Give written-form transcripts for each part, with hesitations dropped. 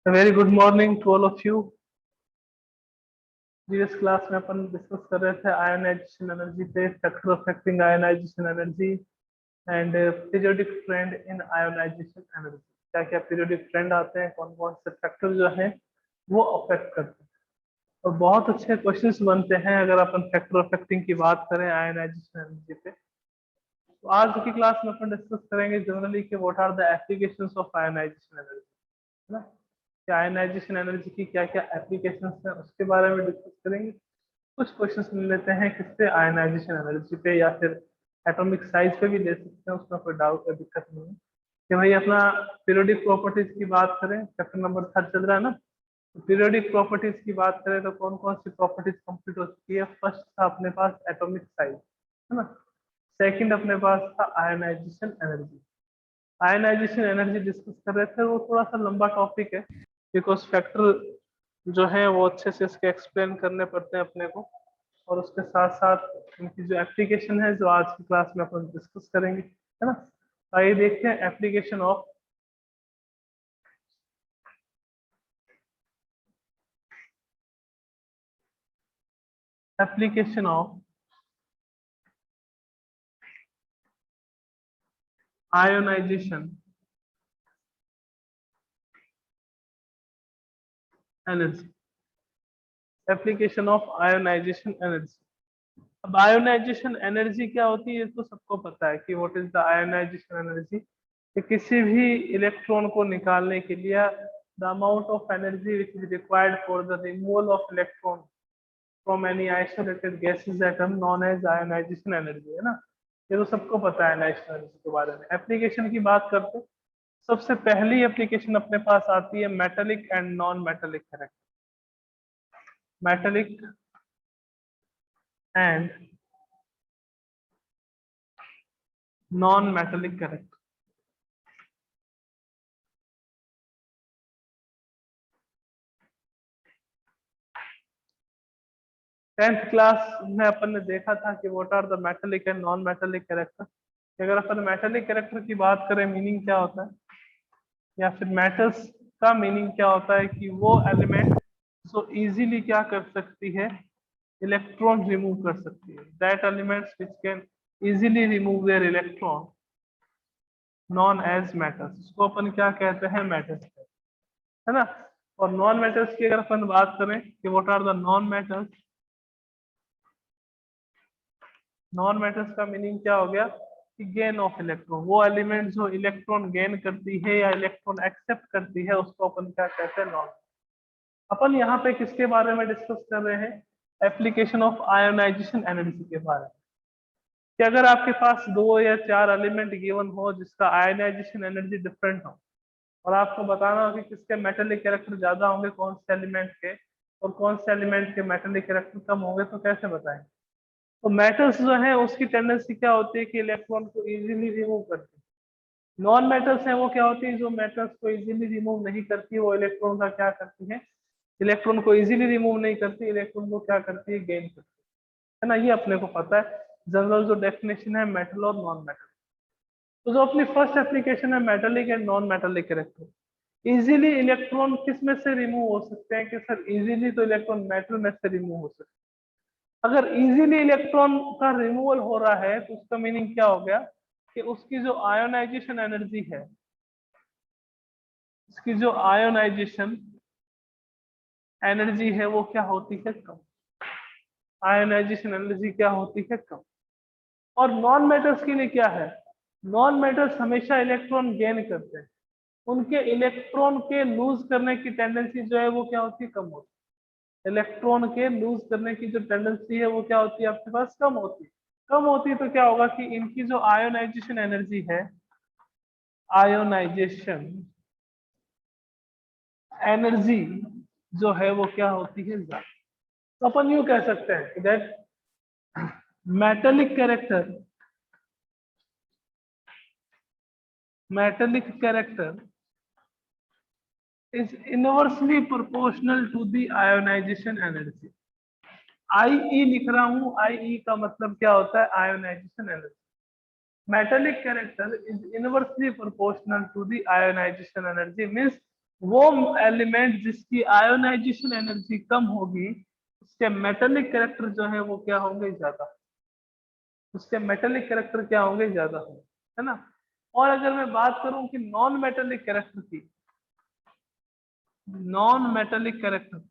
Very good morning to all of you. Previous class में अपन discuss कर रहे थे आयोनाइजेशन एनर्जी पे, factor affecting ionisation energy and periodic trend in ionisation energy. क्या क्या पीरियोडिक ट्रेंड आते हैं, कौन कौन से फैक्टर जो है वो अफेक्ट करते हैं, और बहुत अच्छे क्वेश्चंस बनते हैं अगर अपन फैक्टर अफेक्टिंग की बात करें आयोनाइजेशन एनर्जी पे। तो आज की क्लास में अपन डिस्कस करेंगे जनरली कि what are the applications of ionisation energy, है ना। कि आयोनाइजेशन एनर्जी की क्या क्या एप्लीकेशंस हैं उसके बारे में डिस्कस करेंगे। कुछ क्वेश्चंस मिल लेते हैं किससे, आयोनाइजेशन एनर्जी पे या फिर एटॉमिक साइज पे भी ले सकते हैं, उसमें कोई डाउट या दिक्कत नहीं है। कि भाई अपना पीरियोडिक प्रॉपर्टीज की बात करें, चैप्टर नंबर 3 चल रहा है ना। तो पीरियोडिक प्रॉपर्टीज की बात करें तो कौन कौन सी प्रॉपर्टीज कंप्लीट हो चुकी है। फर्स्ट था अपने पास एटॉमिक साइज, है ना। सेकंड अपने पास था ionisation energy. Ionisation energy discuss कर रहे थे, वो थोड़ा सा लंबा टॉपिक है बिकॉज फैक्टर जो है वो अच्छे से इसके एक्सप्लेन करने पड़ते हैं अपने को, और उसके साथ साथ इनकी जो एप्लीकेशन है जो आज की क्लास में अपन डिस्कस करेंगे, है ना। आइए देखते हैं application of ionisation energy. Application of ionisation energy. अब आयोनाइजेशन एनर्जी क्या होती है ये तो सबको पता है कि what is the ionisation energy. कि किसी भी इलेक्ट्रॉन को निकालने के लिए the amount of energy which is required for the removal of electron from any isolated gases atom known as ionisation energy, है ना। ये तो सबको पता है आयोनाइजेशन एनर्जी के बारे में। एप्लीकेशन की बात करते हैं, सबसे पहली एप्लीकेशन अपने पास आती है metallic and non metallic character. Metallic and non metallic character. Tenth class में अपन ने देखा था कि what are the metallic and non metallic character. अगर अपन मेटेलिक कैरेक्टर की बात करें, मीनिंग क्या होता है, या फिर मेटल्स का मीनिंग क्या होता है कि वो एलिमेंट जो इजीली क्या कर सकती है, इलेक्ट्रॉन रिमूव कर सकती है। That elements which can easily remove their electron known as metals, उसको अपन क्या कहते हैं, मेटल्स, है ना। और नॉन मेटल्स की अगर अपन बात करें कि what are the non metals, non metals का मीनिंग क्या हो गया कि गेन ऑफ इलेक्ट्रॉन। वो एलिमेंट जो इलेक्ट्रॉन गेन करती है या इलेक्ट्रॉन एक्सेप्ट करती है उसको अपन क्या कहते हैं, नॉन। अपन यहाँ पे किसके बारे में डिस्कस कर रहे हैं, एप्लीकेशन ऑफ आयोनाइजेशन एनर्जी के बारे में। कि अगर आपके पास 2 या 4 एलिमेंट गिवन हो जिसका आयोनाइजेशन एनर्जी डिफरेंट हो, और आपको बताना हो कि किसके मेटेलिक कैरेक्टर ज्यादा होंगे कौन से एलिमेंट के, और कौन से एलिमेंट के मेटेलिक कैरेक्टर कम होंगे, तो कैसे बताएंगे। तो मेटल्स जो है उसकी टेंडेंसी क्या होती है कि इलेक्ट्रॉन को इजीली रिमूव करती है। नॉन मेटल्स है वो क्या होती है, जो मेटल्स को इजीली रिमूव नहीं करती, वो इलेक्ट्रॉन का क्या करती है, इलेक्ट्रॉन को इजीली रिमूव नहीं करती, इलेक्ट्रॉन को क्या करती है, गेन करती है ना। ये अपने को पता है जनरल जो डेफिनेशन है मेटल और नॉन मेटल। तो जो अपनी फर्स्ट एप्लीकेशन है metallic and non metallic character. Easily electron किस में से रिमूव हो सकते हैं, कि सर इजीली तो इलेक्ट्रॉन मेटल में से रिमूव हो सकते हैं। अगर इजीली इलेक्ट्रॉन का रिमूवल हो रहा है तो उसका मीनिंग क्या हो गया कि उसकी जो आयोनाइजेशन एनर्जी है, उसकी जो आयोनाइजेशन एनर्जी है वो क्या होती है, कम। आयोनाइजेशन एनर्जी क्या होती है, कम। और नॉन मेटल्स के लिए क्या है, नॉन मेटल्स हमेशा इलेक्ट्रॉन गेन करते हैं, उनके इलेक्ट्रॉन के लूज करने की टेंडेंसी जो है वो क्या होती है, कम होती है। इलेक्ट्रॉन के लूज करने की जो टेंडेंसी है वो क्या होती है आपके पास, कम होती है। कम होती है तो क्या होगा कि इनकी जो आयोनाइजेशन एनर्जी है, आयोनाइजेशन एनर्जी जो है वो क्या होती है, ज्यादा। तो अपन यूं कह सकते हैं that metallic character, metallic character is inversely proportional to the ionization energy। आई ई लिख रहा हूं, आई ई का मतलब क्या होता है, ionization energy. Metallic character is inversely proportional to the ionisation energy, means वो एलिमेंट जिसकी आयोनाइजेशन एनर्जी कम होगी उसके मेटेलिक कैरेक्टर जो है वो क्या होंगे, ज्यादा। उसके मेटेलिक कैरेक्टर क्या होंगे, ज्यादा होंगे, है ना। और अगर मैं बात करूं कि नॉन मेटेलिक कैरेक्टर की, non metallic character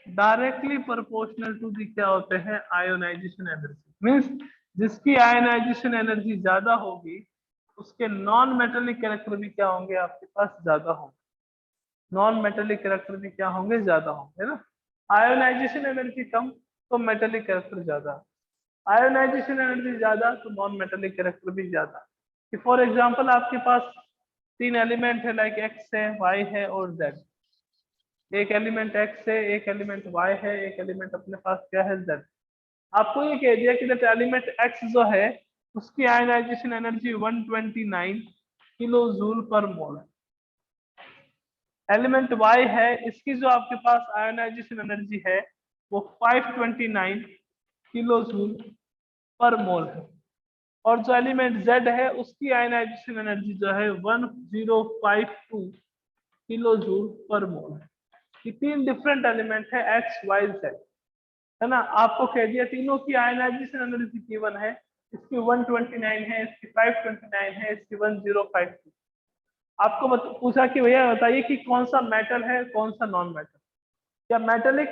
directly proportional to the क्या होते हैं, आयोनाइजेशन एनर्जी, मींस जिसकी आयोनाइजेशन एनर्जी ज्यादा होगी उसके नॉन मेटेलिक कैरेक्टर भी क्या होंगे, आपके पास ज्यादा होंगे। नॉन मेटेलिक कैरेक्टर भी क्या होंगे, ज्यादा होंगे, है ना। आयोनाइजेशन एनर्जी कम तो मेटेलिक कैरेक्टर ज्यादा, आयोनाइजेशन एनर्जी ज्यादा तो नॉन मेटेलिक कैरेक्टर भी ज्यादा। कि फॉर एग्जांपल आपके पास तीन एलिमेंट है, लाइक एक्स है, वाई है और जेड। एक एलिमेंट एक्स है, एक एलिमेंट वाई है, एक एलिमेंट अपने पास क्या है, जेड। आपको ये कह दिया कि दैट एलिमेंट एक्स जो है उसकी आयनाइजेशन एनर्जी 129 किलो जूल पर मोल है। एलिमेंट वाई है, इसकी जो आपके पास आयनाइजेशन एनर्जी है वो 529 किलो जूल पर मोल है। और जो एलिमेंट जेड है उसकी आयनाइजेशन एनर्जी जो है 1052 किलो जूल पर मोल है। ये तीन डिफरेंट एलिमेंट है, एक्स वाई जेड, है ना। आपको कह दिया तीनों की आयनाइजेशन एनर्जी गिवन है, इसकी 129 है, इसकी 529 है, इसकी 1052। आपको पूछा कि भैया बताइए कि कौन सा मेटल है कौन सा नॉन मेटल, या मेटेलिक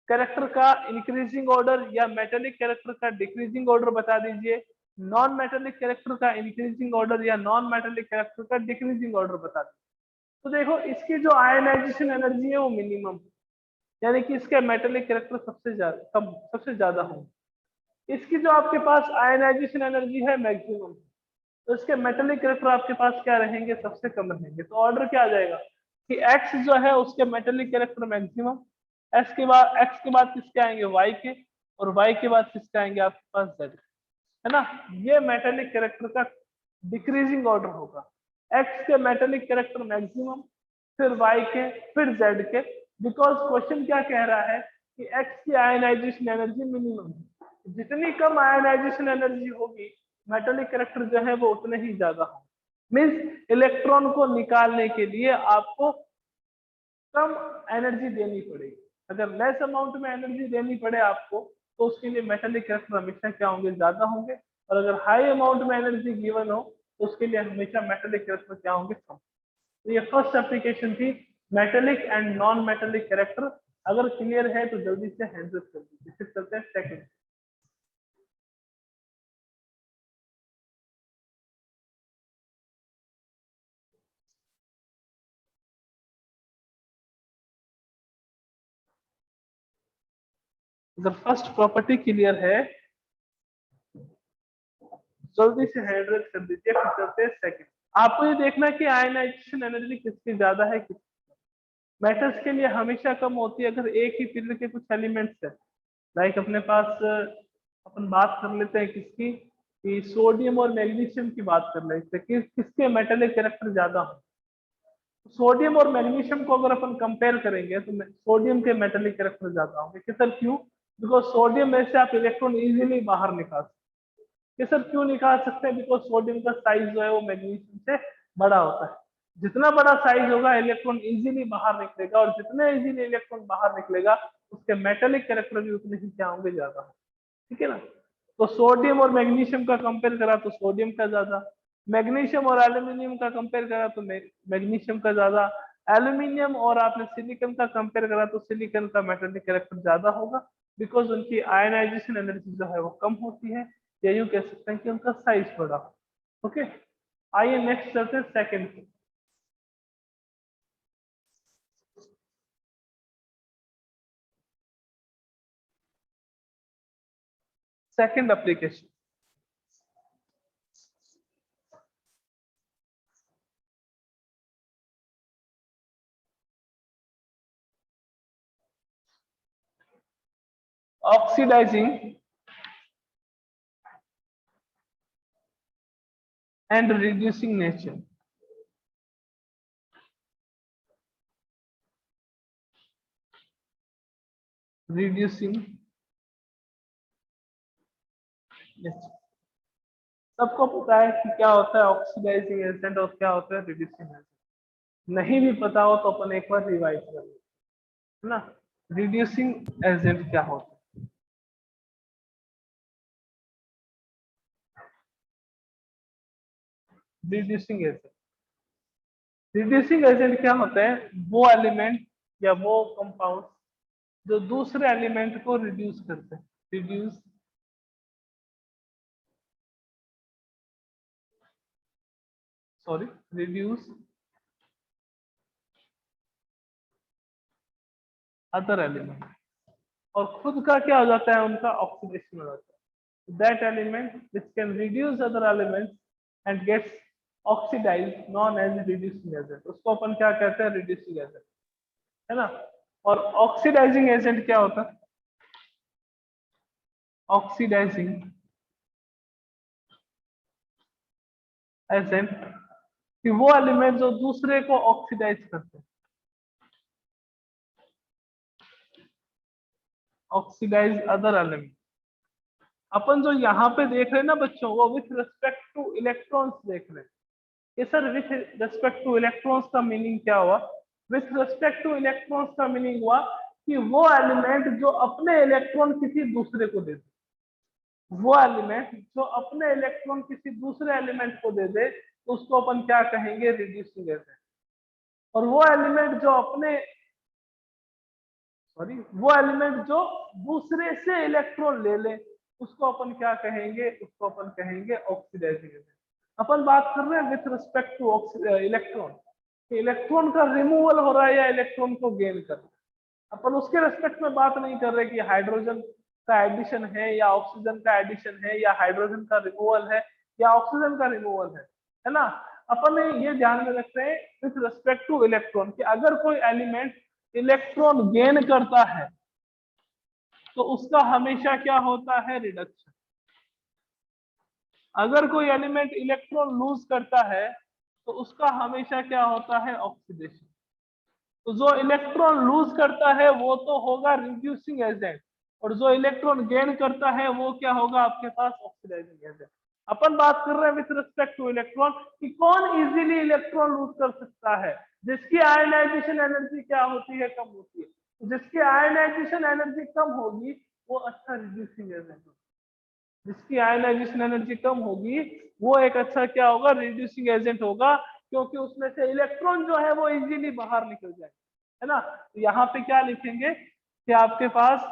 कैरेक्टर का इंक्रीजिंग ऑर्डर या मेटेलिक कैरेक्टर का डिक्रीजिंग ऑर्डर बता दीजिए, नॉन मेटेलिक कैरेक्टर का इंक्रीजिंग ऑर्डर या नॉन मेटेलिक कैरेक्टर का डिक्रीजिंग ऑर्डर बता दीजिए। तो देखो इसकी जो आयनाइजेशन एनर्जी है वो मिनिमम, यानी कि इसका मेटेलिक कैरेक्टर सबसे ज्यादा कम, सबसे ज्यादा हो। इसकी जो आपके पास आयनाइजेशन एनर्जी है मैक्सिमम, तो इसके मेटेलिक कैरेक्टर आपके पास क्या रहेंगे, सबसे कम रहेंगे। तो ऑर्डर क्या आ जाएगा कि x जो है उसके मेटेलिक कैरेक्टर मैक्सिमम, x के बाद किसके आएंगे, y के, और y के बाद किसके आएंगे आपके पास z, है ना। ये मेटेलिक कैरेक्टर का डिक्रीजिंग ऑर्डर होगा। x के मेटेलिक कैरेक्टर मैक्सिमम, फिर y के, फिर z के। बिकॉज क्वेश्चन क्या कह रहा है कि x की आयनाइजेशन एनर्जी मिनिमम है, जितनी कम आयनाइजेशन एनर्जी होगी मेटेलिक कैरेक्टर जो है वो उतने ही ज्यादा हो। मीन्स इलेक्ट्रॉन को निकालने के लिए आपको कम एनर्जी देनी पड़ेगी। अगर लेस अमाउंट में एनर्जी देनी पड़े आपको तो उसके लिए मेटेलिक कैरेक्टर हमेशा क्या होंगे, ज्यादा होंगे। और अगर हाई अमाउंट में एनर्जी गिवन हो तो उसके लिए हमेशा मेटेलिक कैरेक्टर क्या होंगे, कम। तो ये फर्स्ट एप्लीकेशन थी, metallic and non metallic character. अगर क्लियर है तो जल्दी से हैंड अप कर दीजिए, फिर चलते हैं सेकंड। अगर फर्स्ट प्रॉपर्टी क्लियर है जल्दी से हैंड रेज कर दीजिए, फिर चलते हैं सेकंड। आपको ये देखना है कि आयनाइजेशन एनर्जी किसकी ज्यादा है, किसकी। मेटल्स के लिए हमेशा कम होती है अगर एक ही पीरियड के कुछ एलिमेंट्स है। लाइक अपने पास अपन बात कर लेते हैं किसकी, कि सोडियम और मैग्नीशियम की बात कर लेते हैं कि किसके मेटेलिक कैरेक्टर ज्यादा हो। सोडियम और मैग्नीशियम को अगर अपन कंपेयर करेंगे तो सोडियम के मेटेलिक कैरेक्टर ज्यादा होंगे। कि सर क्यों, बिकॉज सोडियम में से आप इलेक्ट्रॉन इजीली बाहर निकाल सकते हैं। कि सर क्यों निकाल सकते हैं, बिकॉज सोडियम का साइज जो है वो मैग्नीशियम से बड़ा होता है। जितना बड़ा साइज होगा इलेक्ट्रॉन इजीली बाहर निकलेगा, और जितने इजीली इलेक्ट्रॉन बाहर निकलेगा उसके मेटेलिक कैरेक्टर भी उतने ही क्या होंगे, ज्यादा। ठीक है ना। तो सोडियम और मैग्नीशियम का कंपेयर करा तो सोडियम का ज्यादा, मैग्नीशियम और एल्यूमिनियम का कंपेयर करा तो मैग्नीशियम का ज्यादा, एल्यूमिनियम और आपने सिलिकॉन का कंपेयर करा तो सिलिकॉन का मेटेलिक कैरेक्टर ज्यादा होगा, बिकॉज उनकी आयनाइजेशन एनर्जी जो है वो कम होती है, या यूं कह सकते हैं कि उनका साइज बड़ा हो। ओके, आइए नेक्स्ट चलते हैं second. Second application, oxidizing and reducing nature. Reducing, सबको पता है कि क्या होता है ऑक्सीडाइजिंग एजेंट और क्या होता है रिड्यूसिंग एजेंट। नहीं भी पता हो तो अपन एक बार रिवाइज कर लें, है ना। रिड्यूसिंग एजेंट क्या होता है? रिड्यूसिंग एजेंट, रिड्यूसिंग एजेंट क्या होता है? वो एलिमेंट या वो कंपाउंड जो दूसरे एलिमेंट को रिड्यूस करते हैं। Reduce, sorry, reduce other element, और खुद का क्या हो जाता है? उनका ऑक्सीडेशन हो जाता है। That element which can reduce other elements and gets oxidized known as reducing agent, उसको अपन क्या कहते हैं? रिड्यूसिंग एजेंट, है ना। और ऑक्सीडाइजिंग एजेंट क्या होता है? ऑक्सीडाइजिंग एजेंट कि वो एलिमेंट जो दूसरे को ऑक्सीडाइज करते हैं। ऑक्सीडाइज अदर एलिमेंट, अपन जो यहाँ पे देख रहे हैं ना बच्चों, वो विथ रिस्पेक्ट टू इलेक्ट्रॉन्स देख रहे हैं। ये sir with respect two electrons का मीनिंग क्या हुआ? विथ रिस्पेक्ट टू इलेक्ट्रॉन्स का मीनिंग हुआ कि वो एलिमेंट जो अपने इलेक्ट्रॉन किसी दूसरे को दे दे, वो एलिमेंट जो अपने इलेक्ट्रॉन किसी दूसरे एलिमेंट को दे दे, तो उसको अपन क्या कहेंगे? Reducing agent. और वो एलिमेंट जो अपने, सॉरी, वो एलिमेंट जो दूसरे से इलेक्ट्रॉन ले ले, उसको अपन क्या कहेंगे? उसको अपन कहेंगे ऑक्सीडाइजिंग एजेंट। अपन बात कर रहे हैं with respect two electron, electron का रिमूवल हो रहा है या इलेक्ट्रॉन को गेन कर रहा है। अपन उसके रेस्पेक्ट में बात नहीं कर रहे कि हाइड्रोजन का एडिशन है या ऑक्सीजन का एडिशन है या हाइड्रोजन का रिमूवल है या ऑक्सीजन का रिमूवल है ना। अपन ये ध्यान में रखते हैं विथ रिस्पेक्ट टू इलेक्ट्रॉन कि अगर कोई एलिमेंट इलेक्ट्रॉन गेन करता है तो उसका हमेशा क्या होता है? रिडक्शन। अगर कोई एलिमेंट इलेक्ट्रॉन लूज करता है तो उसका हमेशा क्या होता है? ऑक्सीडेशन। तो जो इलेक्ट्रॉन लूज करता है वो तो होगा रिड्यूसिंग एजेंट, और जो इलेक्ट्रॉन गेन करता है वो क्या होगा आपके पास? Oxidising agent. अपन बात कर रहे हैं विथ रिस्पेक्ट टू इलेक्ट्रॉन कि कौन इजीली इलेक्ट्रॉन लूज कर सकता है? जिसकी आयनाइजेशन एनर्जी क्या होती है? कम होती है। तो जिसकी आयनाइजेशन एनर्जी कम होगी वो अच्छा रिड्यूसिंग एजेंट होगा। जिसकी आयनाइजेशन एनर्जी कम होगी वो एक अच्छा क्या होगा? रिड्यूसिंग एजेंट होगा, क्योंकि उसमें से इलेक्ट्रॉन जो है वो इजीली बाहर निकल जाए, है ना। तो यहाँ पे क्या लिखेंगे कि आपके पास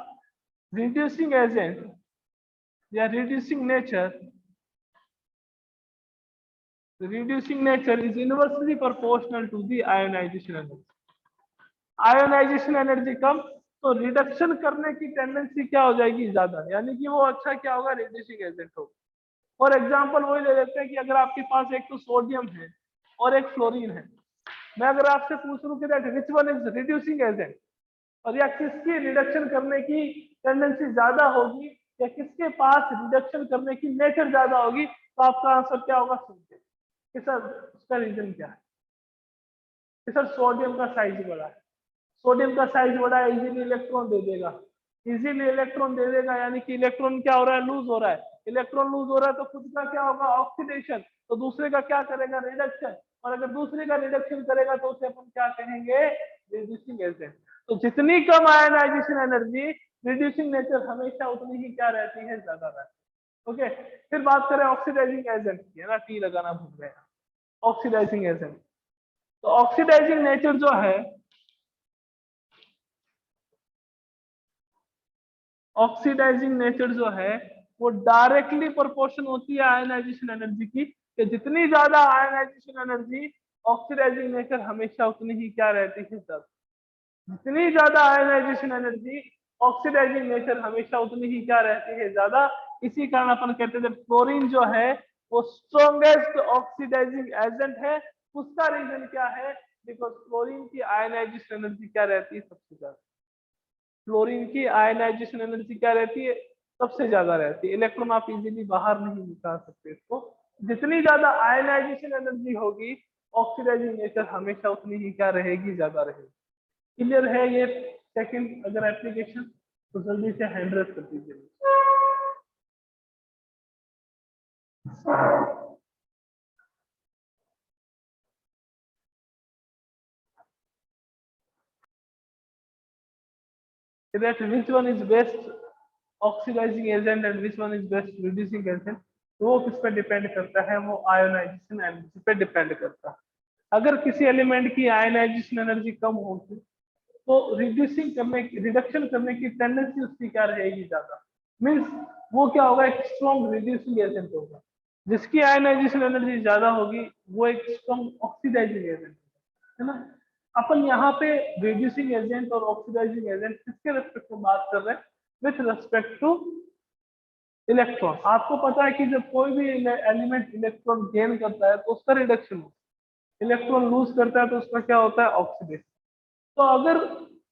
रिड्यूसिंग एजेंट या reducing nature is inversely proportional to the ionisation energy. Ionisation energy कम तो रिडक्शन करने की टेंडेंसी क्या हो जाएगी? ज्यादा, यानी कि वो अच्छा क्या होगा? रिड्यूसिंग एजेंट होगा। फॉर एग्जाम्पल वही ले लेते हैं कि अगर आपके पास एक तो सोडियम है और एक फ्लोरीन है, मैं अगर आपसे पूछ लूं कि that which one is reducing agent, और या किसकी रिडक्शन करने की टेंडेंसी ज्यादा होगी या किसके पास रिडक्शन करने की नेचर ज्यादा होगी, तो आपका आंसर क्या होगा? सोडियम। कि सर उसका रीजन क्या है? कि सर सोडियम का साइज बड़ा है। सोडियम का साइज बड़ा है, इजीली इलेक्ट्रॉन दे देगा। इजीली इलेक्ट्रॉन दे देगा यानी कि इलेक्ट्रॉन क्या हो रहा है? लूज हो रहा है। इलेक्ट्रॉन लूज हो रहा है तो खुद का क्या होगा? ऑक्सीडेशन। तो दूसरे का क्या करेगा? रिडक्शन। और अगर दूसरे का रिडक्शन करेगा तो उसे अपन क्या कहेंगे? Reducing agent. तो जितनी कम आयनाइजेशन एनर्जी, रिड्यूसिंग नेचर हमेशा उतनी ही क्या रहती है? ज्यादा रहती है। ओके, फिर बात करें ऑक्सीडाइजिंग एजेंट की, है ना, टी लगाना भूल गए। ऑक्सीडाइजिंग एजेंट, तो ऑक्सीडाइजिंग नेचर जो है, ऑक्सीडाइजिंग नेचर जो है वो डायरेक्टली प्रोपोर्शन होती है आयनाइजेशन एनर्जी की, कि जितनी ज्यादा आयनाइजेशन एनर्जी, ऑक्सीडाइजिंग नेचर हमेशा उतनी ही क्या रहती है? ज्यादा। जितनी ज्यादा आयनाइजेशन एनर्जी, ऑक्सीडाइजिंग नेचर हमेशा उतनी ही क्या रहती है? ज्यादा। इसी कारण अपन कहते हैं क्लोरीन जो है वो स्ट्रॉन्गेस्ट ऑक्सीडाइजिंग एजेंट है। उसका रीजन क्या है? बिकॉज क्लोरीन की आयनाइजेशन एनर्जी क्या रहती है? सबसे ज्यादा। क्लोरीन की आयनाइजेशन एनर्जी क्या रहती है? सबसे ज्यादा रहती है। इलेक्ट्रॉन आप इजीली बाहर नहीं निकाल सकते इसको। जितनी ज्यादा आयनाइजेशन एनर्जी होगी, ऑक्सीडाइजिंग नेचर हमेशा उतनी ही क्या रहेगी? ज्यादा रहेगी। क्लियर है ये सेकंड अगर एप्लीकेशन? तो जल्दी से हैंड रेस कर दीजिए। That which one is best oxidizing agent and which one is best reducing agent, तो वो किस पे डिपेंड करता है, वो आयोनाइजेशन एनर्जी पे डिपेंड करता है। अगर किसी एलिमेंट की आयोनाइजेशन एनर्जी कम होगी तो रिडक्शन करने की टेंडेंसी उसकी क्या रहेगी, ज्यादा। मींस वो क्या होगा, एक स्ट्रॉन्ग रिड्यूसिंग एजेंट होगा। जिसकी आयोनाइजेशन एनर्जी ज्यादा होगी वो एक स्ट्रॉन्ग ऑक्सीडाइजिंग एजेंट है ना। अपन यहाँ पे रिड्यूसिंग एजेंट और ऑक्सीडाइजिंग एजेंट किसके रेस्पेक्ट में बात कर रहे हैं, विथ रेस्पेक्ट टू इलेक्ट्रॉन। आपको पता है कि जब कोई भी एलिमेंट इलेक्ट्रॉन गेन करता है तो उसका रिडक्शन होता है, इलेक्ट्रॉन लूज करता है तो उसका क्या होता है, ऑक्सीडेशन। तो अगर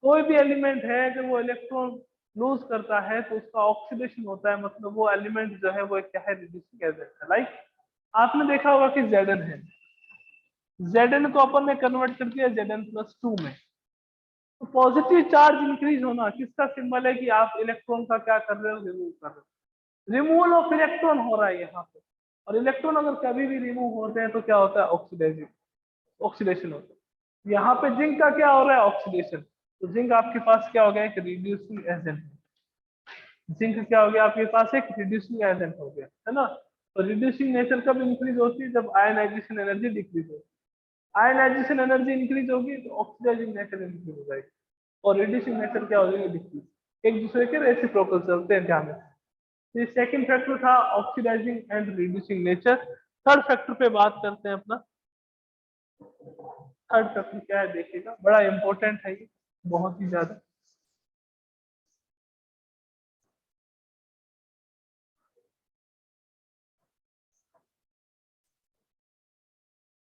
कोई भी एलिमेंट है जब वो इलेक्ट्रॉन लूज करता है तो उसका ऑक्सीडेशन होता है, मतलब वो एलिमेंट जो है वो क्या है, रिड्यूसिंग एजेंट है। लाइक आपने देखा होगा कि Zn है, Zn को अपन ने कन्वर्ट कर दिया Zn+2 में। तो पॉजिटिव चार्ज इंक्रीज होना किसका सिंबल है, कि आप इलेक्ट्रॉन का क्या कर रहे हो, रिमूव कर रहे हो। रिमूवल ऑफ इलेक्ट्रॉन हो रहा है यहाँ पे, और इलेक्ट्रॉन अगर कभी भी रिमूव होते हैं तो क्या होता है, ऑक्सीडेशन होता है। यहाँ पे जिंक का क्या हो रहा है, ऑक्सीडेशन। तो जिंक आपके पास क्या हो गया, एक रिड्यूसिंग एजेंट। जिंक क्या हो गया आपके पास, एक रिड्यूसिंग एजेंट हो गया, है ना। तो रिड्यूसिंग नेचर कब इंक्रीज होती है, जब आयनाइजेशन एनर्जी डिक्रीज होती है। आयनाइजेशन एनर्जी इंक्रीज होगी तो ऑक्सीडाइजिंग नेचर इंक्रीज हो जाएगी, और रिड्यूसिंग नेचर क्या हो जाएगी, डिक्रीज। एक दूसरे के रेसिप्रोकल चलते हैं, ध्यान में। ये सेकंड फैक्टर था oxidizing and reducing nature. Third factor पे बात करते हैं अपना। थर्ड फैक्टर क्या है देखिएगा, बड़ा इंपॉर्टेंट है ये, बहुत ही ज्यादा।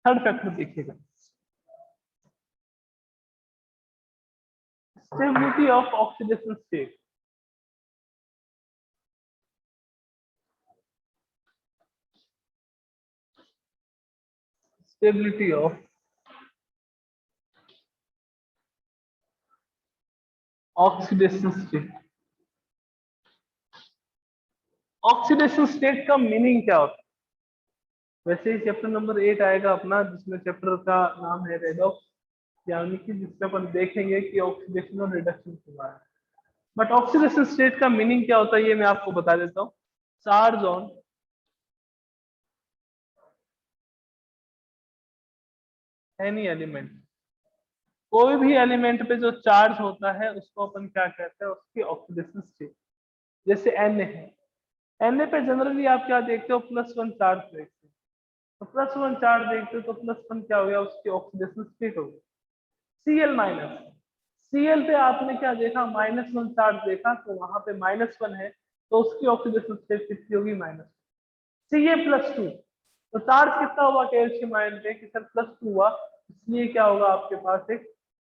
थर्ड फैक्टर देखिएगा, stability of oxidation state. Stability of oxidation state. Oxidation state का मीनिंग क्या होता है, वैसे ही चैप्टर नंबर 8 आएगा अपना, जिसमें चैप्टर का नाम है रेडॉक्स, यानी कि जिसमें अपन देखेंगे कि ऑक्सीडेशन और रिडक्शन के बारे में। बट ऑक्सीडेशन स्टेट का मीनिंग क्या होता है ये मैं आपको बता देता हूँ। चार्ज ऑन एनी एलिमेंट, कोई भी एलिमेंट पे जो चार्ज होता है उसको अपन क्या कहते हैं, उसकी ऑक्सीडेशन स्टेट। जैसे Na है, Na पे जनरली आप क्या देखते हो, +1 चार्ज देखते हो। तो +1 चार्ज देखते हो तो +1 क्या हो गया, उसकी ऑक्सीडेशन स्टेट हो गई। Cl-, Cl पे आपने क्या देखा, -1 चार्ज देखा, तो वहां पे -1 है, तो उसकी ऑक्सीडेशन स्टेट कितनी होगी, -1। Ca+2, तो चार्ज कितना हुआ कैल्शियम आयन पे, कि सर +2 हुआ, इसलिए क्या होगा आपके पास एक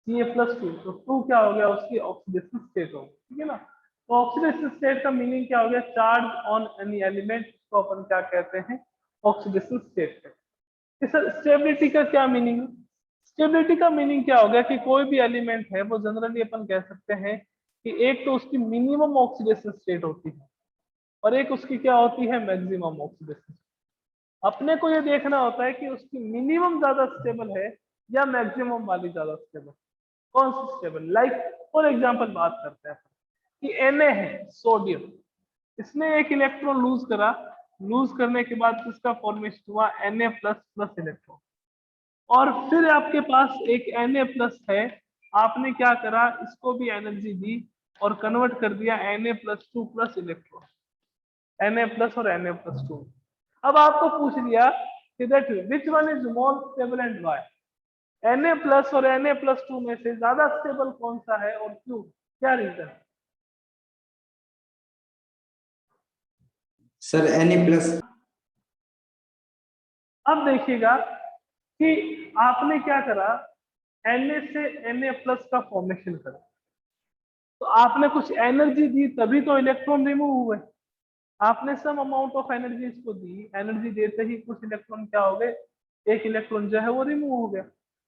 Ca+2, तो 2 क्या हो गया, उसकी ऑक्सीडेशन स्टेट होगी, ठीक है ना। तो ऑक्सीडेशन स्टेट का मीनिंग क्या हो गया, चार्ज ऑन एनी एलिमेंट, को अपन क्या कहते हैं, ऑक्सीडेशन स्टेट कहते हैं। सर स्टेबिलिटी का क्या मीनिंग है, स्टेबिलिटी का मीनिंग क्या हो गया, कि कोई भी एलिमेंट है वो जनरली अपन कह सकते हैं कि एक तो उसकी मिनिमम ऑक्सीडेशन स्टेट होती है और एक उसकी क्या होती है, मैक्सिमम ऑक्सीडेशन। अपने को ये देखना होता है कि उसकी मिनिमम ज्यादा स्टेबल है या मैक्सिमम वाली ज्यादा स्टेबल, कौन सी स्टेबल। लाइक फॉर एग्जांपल बात करते हैं कि Na है सोडियम, इसने एक इलेक्ट्रॉन लूज करा, लूज करने के बाद इसका फॉर्मेशन हुआ Na++ इलेक्ट्रॉन, और फिर आपके पास एक Na+ है, आपने क्या करा, इसको भी एनर्जी दी और कन्वर्ट कर दिया Na+2+ इलेक्ट्रॉन, Na+ और Na+2। अब आपको पूछ लिया कि that which one is more stable and why, Na+ और Na+2 में से ज्यादा स्टेबल कौन सा है और क्यों, क्या रीजन। Sir Na+। अब देखिएगा कि आपने क्या करा, Na से Na+ का फॉर्मेशन करा, तो आपने कुछ एनर्जी दी तभी तो इलेक्ट्रॉन रिमूव हुए। आपने सम अमाउंट ऑफ एनर्जी इसको दी, एनर्जी देते ही कुछ इलेक्ट्रॉन क्या हो गए, एक इलेक्ट्रॉन जो है वो रिमूव हो गया।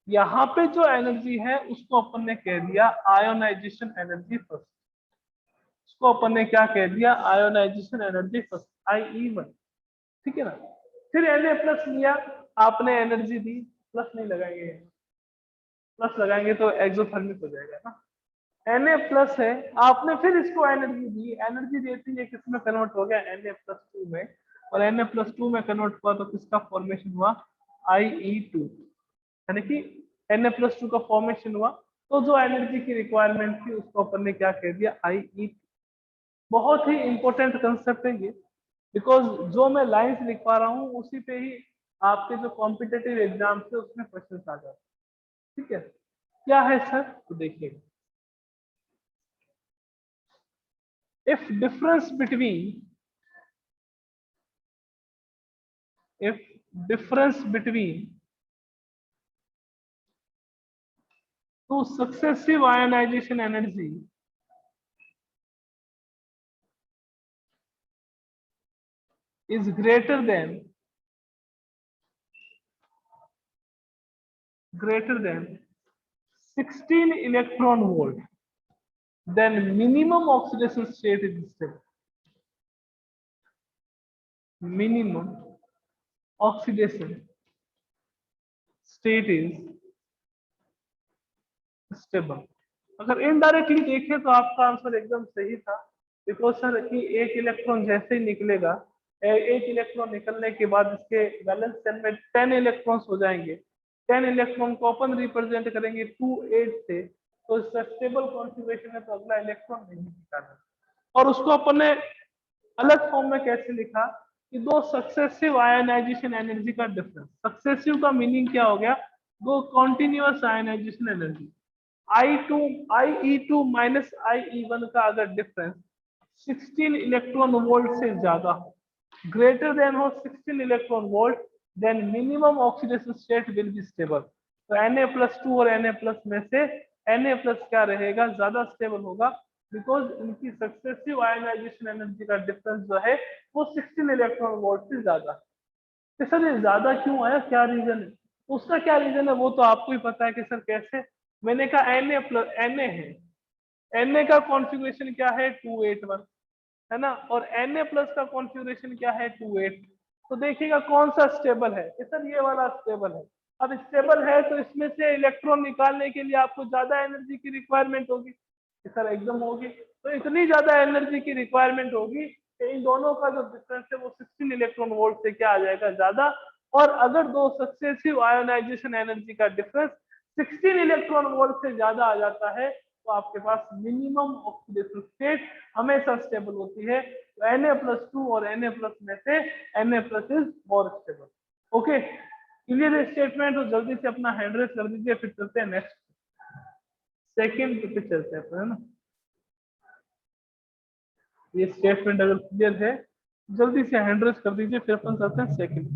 यहाँ पे जो एनर्जी है उसको अपन ने कह दिया आयोनाइजेशन एनर्जी फर्स्ट। उसको अपन ने क्या कह दिया, आयोनाइजेशन एनर्जी फर्स्ट, IE1, ठीक है ना। फिर Na+ लिया आपने, एनर्जी दी, प्लस नहीं लगाएंगे, प्लस लगाएंगे तो एक्सोथर्मिक हो जाएगा ना। Na+ है, आपने फिर इसको एनर्जी दी, एनर्जी देती है किसमें कन्वर्ट हो गया, Na+2 में, और Na+2 में कन्वर्ट हुआ तो किसका फॉर्मेशन हुआ, IE2, यानी कि Na+2 का फॉर्मेशन हुआ। तो जो एनर्जी की रिक्वायरमेंट थी उसको अपन ने क्या कह दिया, IE2। बहुत ही इंपॉर्टेंट कंसेप्ट है ये, बिकॉज जो मैं लाइंस लिख पा रहा हूँ उसी पे ही आपके जो कॉम्पिटेटिव एग्जाम से उसमें क्वेश्चन आ जाते हैं, ठीक है। क्या है सर, तो देखिए, if difference between if difference between two successive ionization energy is greater than 16 electron volt, then minimum oxidation state is stable. Minimum oxidation state is stable. अगर इनडायरेक्टली देखें तो आपका आंसर एकदम सही था, बिकॉज सर कि एक इलेक्ट्रॉन जैसे ही निकलेगा, एक इलेक्ट्रॉन निकलने के बाद इसके वैलेंस शेल में 10 इलेक्ट्रॉन्स हो जाएंगे। 10 इलेक्ट्रॉन को अपन रिप्रेजेंट करेंगे 2 8 से, तो इसका स्टेबल कॉन्फ़िगरेशन है, तो अगला इलेक्ट्रॉन नहीं निकालना। और उसको अपन ने अलग फॉर्म में कैसे लिखा कि दो सक्सेसिव आयनाइजेशन एनर्जी का डिफरेंस। सक्सेसिव का मीनिंग क्या हो गया, दो continuous ionization energy. IE2 minus IE1 का अगर डिफरेंस 16 इलेक्ट्रॉन वोल्ट से ज्यादा हो, ग्रेटर देन हो 16 electron volt, then minimum oxidation state will be stable. तो Na+2 और Na+ में से Na+ क्या रहेगा, ज्यादा स्टेबल होगा, बिकॉज इनकी सक्सेसिव आयनाइजेशन एनर्जी का डिफरेंस जो है वो 16 इलेक्ट्रॉन वोल्ट से ज्यादा। तो सर ये ज्यादा क्यों आया, क्या रीजन है, उसका क्या रीजन है वो तो आपको ही पता है कि सर कैसे। मैंने कहा Na है, Na का कॉन्फ़िगरेशन क्या है 281 है ना, और Na+ का कॉन्फ़िगरेशन क्या है 28। तो देखिएगा कौन सा स्टेबल है, सर ये वाला स्टेबल है। अब स्टेबल है तो इसमें से इलेक्ट्रॉन निकालने के लिए आपको ज्यादा एनर्जी की रिक्वायरमेंट होगी, सर एकदम होगी। तो इतनी ज्यादा एनर्जी की रिक्वायरमेंट होगी कि इन दोनों का जो डिफरेंस है वो 16 इलेक्ट्रॉन वोल्ट से क्या आ जाएगा, ज्यादा। और अगर दो सक्सेसिव आयोनाइजेशन एनर्जी का डिफरेंस 16 इलेक्ट्रॉन वोल्ट से ज्यादा आ जाता है, तो आपके पास मिनिमम ऑक्सीडेशन स्टेट हमेशा स्टेबल होती है। तो Na+2 और Na+ में से Na+ is more stable. Okay, clear statement. तो जल्दी से अपना हैंड रेस कर दीजिए, फिर चलते हैं नेक्स्ट सेकंड पे चलते हैं, है ना। ये स्टेटमेंट अगर क्लियर है जल्दी से हैंड रेस कर दीजिए, फिर अपन चलते हैं सेकंड।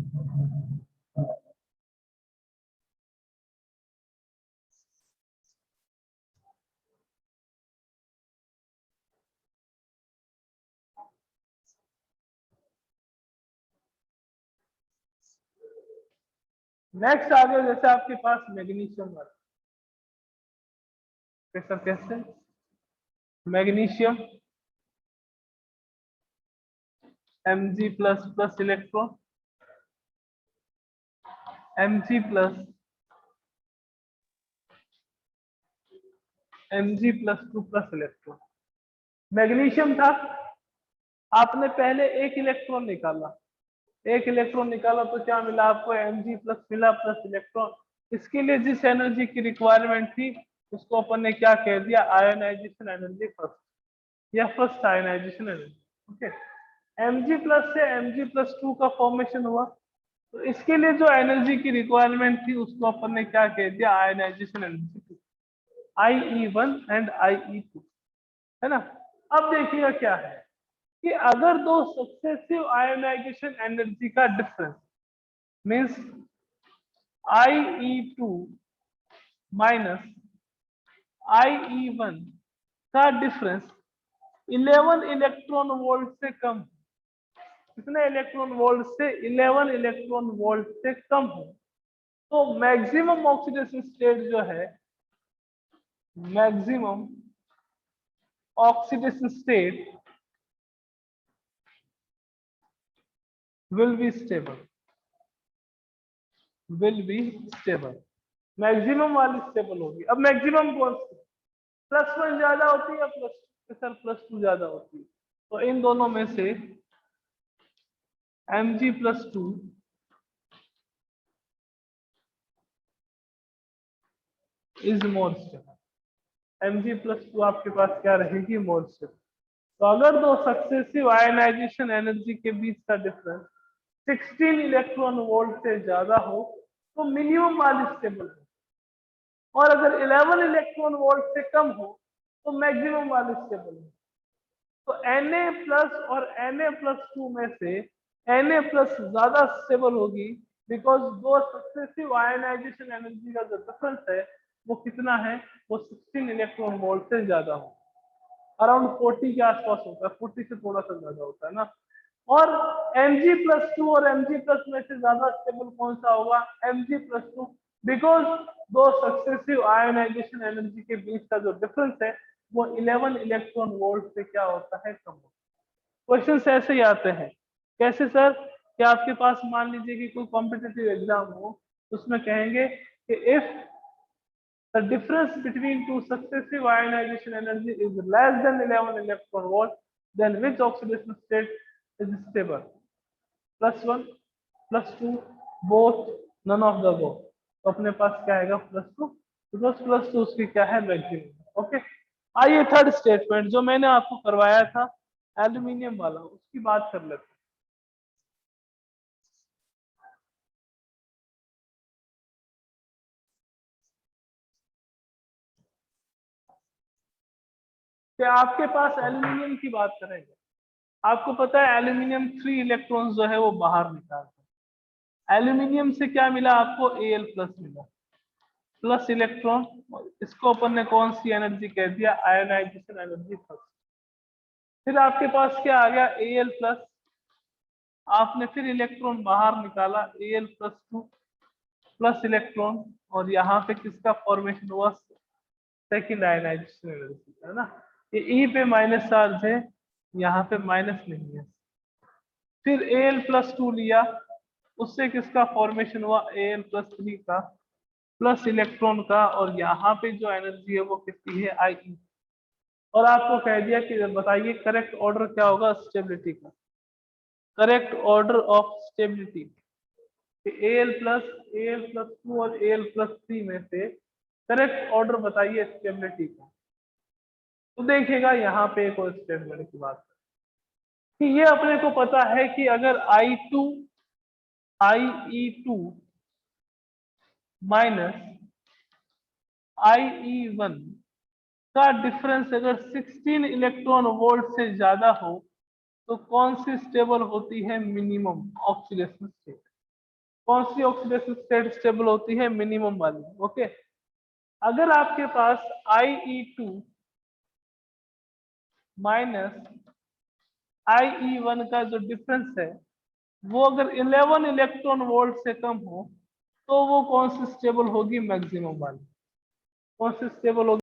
नेक्स्ट आगे जैसे आपके पास मैग्नीशियम वाला, कैसा कैसे magnesium Mg++ electron, Mg+2+ electron. Magnesium था, आपने पहले एक इलेक्ट्रॉन निकाला, एक इलेक्ट्रॉन निकाला तो क्या मिला आपको, Mg+ मिला प्लस इलेक्ट्रॉन। इसके लिए जिस एनर्जी की रिक्वायरमेंट थी उसको अपन ने क्या कह दिया, आयोनाइजेशन एनर्जी फर्स्ट, या first ionization energy. Okay, Mg+ से Mg+2 का फॉर्मेशन हुआ, तो इसके लिए जो एनर्जी की रिक्वायरमेंट थी उसको अपन ने क्या कह दिया, ionization energy, IE1 and IE2, है ना। अब देखिएगा क्या है कि अगर दो सक्सेसिव आयोनाइजेशन एनर्जी का difference means IE2 minus IE1 का डिफरेंस 11 इलेक्ट्रॉन वोल्ट से कम, कितने इलेक्ट्रॉन वोल्ट से, 11 इलेक्ट्रॉन वोल्ट से कम हो, तो मैक्सिमम ऑक्सीडेशन स्टेट जो है, maximum oxidation state will be stable, maximum वाली स्टेबल होगी। अब मैक्सिमम कौन सी, +1 ज्यादा होती है या सर +2 ज्यादा होती है? तो इन दोनों में से Mg+2 is more stable. Mg+2 आपके पास क्या रहेगी, मोर स्टेबल। तो अगर दो सक्सेसिव आयनाइजेशन एनर्जी के बीच का डिफरेंस 16 इलेक्ट्रॉन वोल्ट से ज्यादा हो तो मिनिमम वाली स्टेबल है, और अगर 11 इलेक्ट्रॉन वोल्ट से कम हो तो मैक्सिमम वाली स्टेबल है। तो Na+ और Na+2 में से Na+ ज्यादा स्टेबल होगी, बिकॉज दो सक्सेसिव आयनाइजेशन एनर्जी का जो डिफरेंस है वो कितना है, वो 16 इलेक्ट्रॉन वोल्ट से ज्यादा हो, अराउंड 40 के आसपास होता है, 40 से थोड़ा सा ज्यादा होता है ना। और Mg+2 और Mg+ में से ज्यादा स्टेबल कौन सा होगा, Mg+2, बिकॉज दो सक्सेसिव आयनाइजेशन एनर्जी के बीच का जो डिफरेंस है वो 11 इलेक्ट्रॉन वोल्ट से क्या होता है, कम होता है। क्वेश्चन ऐसे ही आते हैं, कैसे सर, कि आपके पास मान लीजिए कि कोई कॉम्पिटिटिव एग्जाम हो, उसमें कहेंगे कि if the difference between two successive ionization energy is less than 11 electron volt, then which oxidation state is stable? +1, +2, both, none of the above। तो अपने पास क्या आएगा, +2, बिकॉज +2 उसकी क्या है, मैक्सिमम। ओके, आइए थर्ड स्टेटमेंट जो मैंने आपको करवाया था एल्यूमिनियम वाला, उसकी बात कर लेते हैं। कि आपके पास एल्यूमिनियम की बात करेंगे, आपको पता है एल्यूमिनियम 3 इलेक्ट्रॉन्स जो है वो बाहर निकालता है। एल्यूमिनियम से क्या मिला आपको, Al+ मिला, प्लस इलेक्ट्रॉन, इसको अपन ने कौन सी एनर्जी कह दिया, आयनाइजेशन एनर्जी फर्स्ट। फिर आपके पास क्या आ गया, Al+, आपने फिर इलेक्ट्रॉन बाहर निकाला, Al+2 प्लस इलेक्ट्रॉन, और यहाँ पे किसका फॉर्मेशन हुआ, सेकेंड आयनाइजेशन एनर्जी, है ना। ये ई पे माइनस चार्ज है, यहाँ पे माइनस नहीं है। फिर Al+2 लिया, उससे किसका फॉर्मेशन हुआ, Al+3 का, प्लस इलेक्ट्रॉन का, और यहाँ पे जो एनर्जी है वो कितनी है, I। और आपको कह दिया कि बताइए करेक्ट ऑर्डर क्या होगा स्टेबिलिटी का, correct order of stability, Al+2 और Al+3 में से करेक्ट ऑर्डर बताइए स्टेबिलिटी का। तो देखिएगा यहाँ पे एक और स्टेटमेंट की बात कि ये अपने को पता है कि अगर IE2 माइनस IE1 का डिफरेंस अगर 16 इलेक्ट्रॉन वोल्ट से ज्यादा हो तो कौन सी स्टेबल होती है, मिनिमम ऑक्सीडेशन स्टेट। कौन सी ऑक्सीडेशन स्टेट स्टेबल होती है, मिनिमम वाली। ओके, अगर आपके पास IE2 माइनस IE1 का जो डिफरेंस है वो अगर 11 इलेक्ट्रॉन वोल्ट से कम हो तो वो कौन सी स्टेबल होगी, मैक्सिमम वाली। कौन सी स्टेबल होगी,